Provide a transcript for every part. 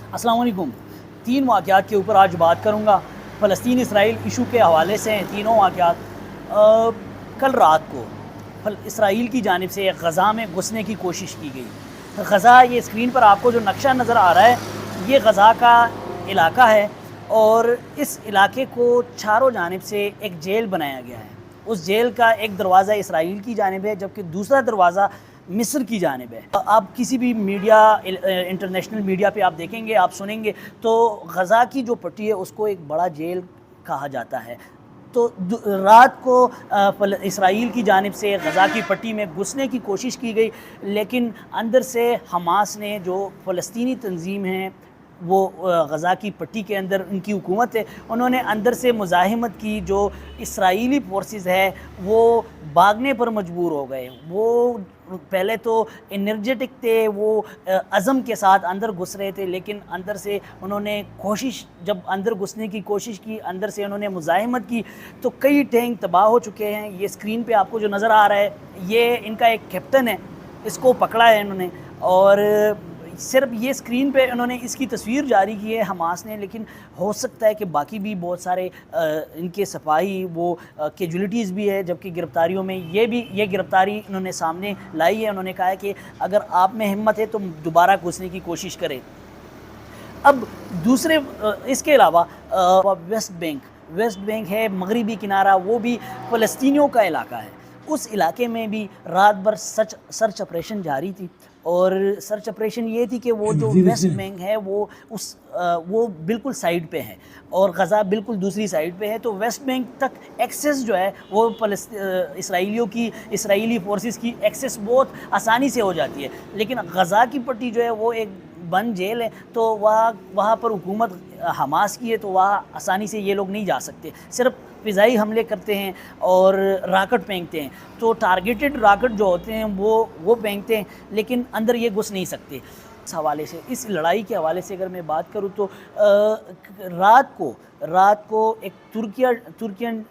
अस्सलाम वालेकुम। 3 वाक़यात के ऊपर आज बात करूँगा। फ़लस्तीन इसराइल इशू के हवाले से हैं तीनों वाक़यात। कल रात को इसराइल की जानिब से गज़ा में घुसने की कोशिश की गई। गज़ा, ये स्क्रीन पर आपको जो नक्शा नज़र आ रहा है, ये गज़ा का इलाका है और इस इलाके को चारों जानिब से एक जेल बनाया गया है। उस जेल का एक दरवाज़ा इसराइल की जानिब है, जबकि दूसरा दरवाज़ा मिस्र की जानिब है। आप किसी भी मीडिया, इंटरनेशनल मीडिया पे आप देखेंगे, आप सुनेंगे तो गज़ा की जो पट्टी है उसको एक बड़ा जेल कहा जाता है। तो रात को इसराइल की जानिब से गज़ा की पट्टी में घुसने की कोशिश की गई, लेकिन अंदर से हमास ने, जो फ़लस्तीनी तंजीम है, वो गज़ा की पट्टी के अंदर उनकी हुकूमत है, उन्होंने अंदर से मुज़ाहिमत की। जो इसराइली फोर्सेस है वो भागने पर मजबूर हो गए। वो पहले तो एनर्जेटिक थे, वो अज़म के साथ अंदर घुस रहे थे, लेकिन अंदर से उन्होंने कोशिश, जब अंदर घुसने की कोशिश की, अंदर से उन्होंने मुज़ाहिमत की, तो कई टैंक तबाह हो चुके हैं। ये स्क्रीन पे आपको जो नज़र आ रहा है, ये इनका एक कैप्टन है, इसको पकड़ा है इन्होंने। और सिर्फ ये स्क्रीन पे उन्होंने इसकी तस्वीर जारी की है हमास ने, लेकिन हो सकता है कि बाकी भी बहुत सारे इनके सिपाही वो कैजुअलिटीज़ भी है, जबकि गिरफ्तारियों में ये गिरफ्तारी इन्होंने सामने लाई है। उन्होंने कहा है कि अगर आप में हिम्मत है तो दोबारा घुसने की कोशिश करें। अब दूसरे इसके अलावा वेस्ट बैंक है, मगरिबी किनारा, वो भी फ़लस्तीनियों का इलाका है। उस इलाके में भी रात भर सर्च ऑपरेशन जारी थी, और सर्च ऑपरेशन ये थी कि वो जो वेस्ट बैंक है वो बिल्कुल साइड पे है और गज़ा बिल्कुल दूसरी साइड पे है। तो वेस्ट बैंक तक एक्सेस जो है वो इसराइली फोर्सेस की एक्सेस बहुत आसानी से हो जाती है, लेकिन गज़ा की पट्टी जो है वो एक बंद जेल है, तो वहाँ पर हुकूमत हमास की है, तो वहाँ आसानी से ये लोग नहीं जा सकते। सिर्फ फ़िज़ाई हमले करते हैं और राकेट फेंकते हैं, तो टारगेटेड राकेट जो होते हैं वो फेंकते हैं, लेकिन अंदर ये घुस नहीं सकते। इस हवाले से, इस लड़ाई के हवाले से अगर मैं बात करूँ तो रात को एक तुर्कियन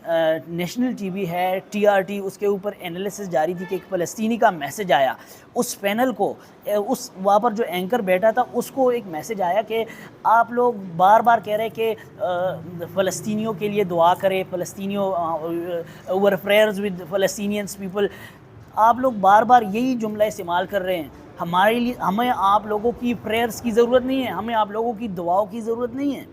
नेशनल टीवी है TRT, उसके ऊपर एनालिसिस जारी थी कि एक फ़लस्तीनी का मैसेज आया। उस पैनल को, उस वहाँ पर जो एंकर बैठा था, उसको एक मैसेज आया कि आप लोग बार बार कह रहे हैं कि फ़लस्तीनियों के लिए दुआ करें, फ़लस्तीनियों वर प्रेयर्स विद फ़लस्तीनियंस पीपल। आप लोग बार बार यही जुमला इस्तेमाल कर रहे हैं। हमें आप लोगों की प्रेयर्स की ज़रूरत नहीं है, हमें आप लोगों की दुआओं की ज़रूरत नहीं है।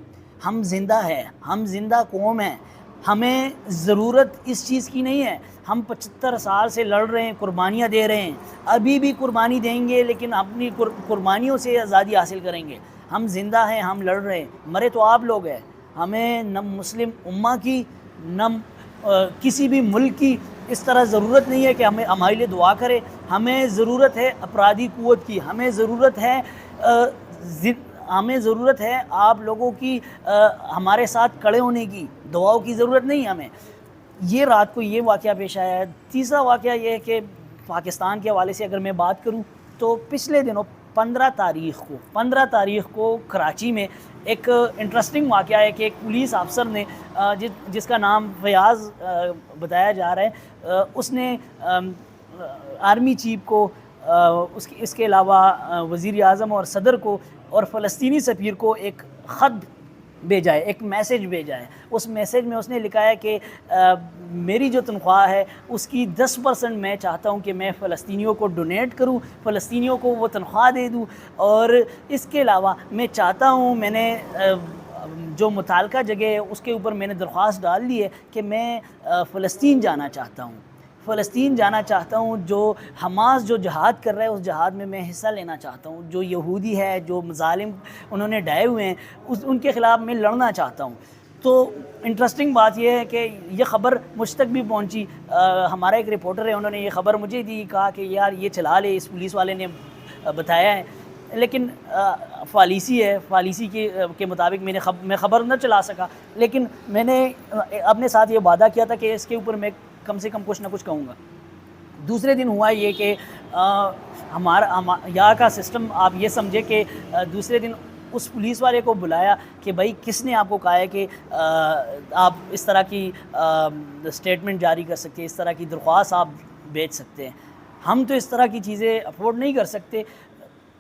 हम जिंदा हैं, हम जिंदा कौम हैं, हमें ज़रूरत इस चीज़ की नहीं है। हम 75 साल से लड़ रहे हैं, कुर्बानियाँ दे रहे हैं, अभी भी कुर्बानी देंगे, लेकिन अपनी कुर्बानियों से आज़ादी हासिल करेंगे। हम जिंदा हैं, हम लड़ रहे हैं, मरे तो आप लोग हैं। हमें न मुस्लिम उम्मा की, न किसी भी मुल्क की इस तरह ज़रूरत नहीं है कि हमारे लिए दुआ करे। हमें ज़रूरत है अपराधी क़ुव्वत की, हमें ज़रूरत है आप लोगों की हमारे साथ खड़े होने की, दुआओं की ज़रूरत नहीं हमें। ये रात को ये वाक़या पेश आया है। तीसरा वाक़या ये है कि पाकिस्तान के हवाले से अगर मैं बात करूँ तो पिछले दिनों 15 तारीख़ को कराची में एक इंटरेस्टिंग वाक़या है कि एक पुलिस अफसर ने, जिसका नाम फयाज़ बताया जा रहा है, उसने आर्मी चीफ को, इसके अलावा वज़ीर आज़म और सदर को और फ़लस्तीनी सफ़ीर को एक ख़त भेजा है, एक मैसेज भेजा है। उस मैसेज में उसने लिखा है कि मेरी जो तनख्वाह है उसकी 10% मैं चाहता हूँ कि मैं फ़लस्तीनियों को डोनेट करूँ, फ़लस्तीनियों को वो तनख्वाह दे दूँ। और इसके अलावा मैं चाहता हूँ, मैंने जो मुताल्लिका जगह है उसके ऊपर मैंने दरख्वास्त डाल दी है कि मैं फ़लस्तीन जाना चाहता हूँ। जो हमास जो जहाद कर रहा है, उस जहाद में मैं हिस्सा लेना चाहता हूँ। जो यहूदी है, जो मज़ालिम उन्होंने ढाए हुए हैं, उनके ख़िलाफ़ मैं लड़ना चाहता हूँ। तो इंटरेस्टिंग बात यह है कि ये ख़बर मुझ तक भी पहुँची। हमारा एक रिपोर्टर है, उन्होंने ये ख़बर मुझे दी, कहा कि यार ये चला ले, इस पुलिस वाले ने बताया है, लेकिन पॉलिसी के मुताबिक मैं ख़बर न चला सका। लेकिन मैंने अपने साथ ये वादा किया था कि इसके ऊपर मैं कम से कम कुछ ना कुछ कहूँगा। दूसरे दिन हुआ ये कि हमारा यहाँ का सिस्टम, आप ये समझे कि दूसरे दिन उस पुलिस वाले को बुलाया कि भाई किसने आपको कहा है कि आप इस तरह की स्टेटमेंट जारी कर सकते हैं, इस तरह की दरख्वास्त आप भेज सकते हैं। हम तो इस तरह की चीज़ें अफोर्ड नहीं कर सकते।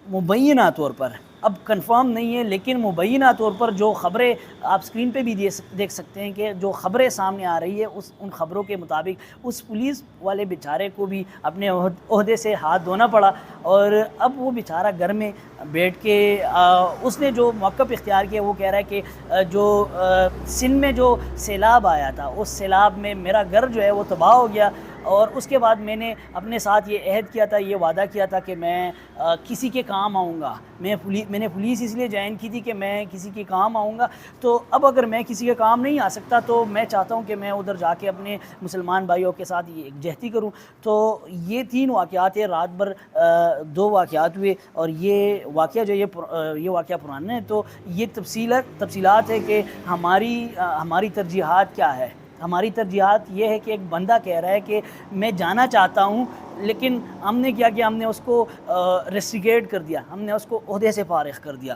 मुबैना तौर पर اب کنفرم نہیں ہے، لیکن مبینہ طور پر جو خبریں آپ اسکرین پہ بھی دیکھ سکتے ہیں کہ جو خبریں سامنے آ رہی ہے ان خبروں کے مطابق اس پولیس والے بیچارے کو بھی اپنے عہدے سے ہاتھ دھونا پڑا، اور اب وہ بیچارہ گھر میں بیٹھ کے اس نے جو موقف اختیار کیا وہ کہہ رہا ہے کہ جو سندھ میں جو سیلاب آیا تھا اس سیلاب میں میرا گھر جو ہے وہ تباہ ہو گیا، اور اس کے بعد میں نے اپنے ساتھ یہ عہد کیا تھا، یہ وعدہ کیا تھا کہ میں کسی کے کام آؤں گا، میں نے پولیس اس لیے جوائن کی تھی کہ میں کسی کے کام آؤں گا، تو اب اگر میں کسی کے کام نہیں آ سکتا تو میں چاہتا ہوں کہ میں ادھر جا کے اپنے مسلمان بھائیوں کے ساتھ یہ یکجہتی کروں۔ تو یہ 3 واقعات ہیں، رات بھر 2 واقعات ہوئے، اور یہ واقعہ جو یہ واقعہ پرانا ہے، تو یہ تفصیلات ہے کہ ہماری ترجیحات کیا ہے۔ ہماری ترجیحات یہ ہے کہ ایک بندہ کہہ رہا ہے کہ میں جانا چاہتا ہوں، لیکن ہم نے کیا کہ ہم نے اس کو ریسٹریگیٹ کر دیا، ہم نے اس کو عہدے سے فارغ کر دیا۔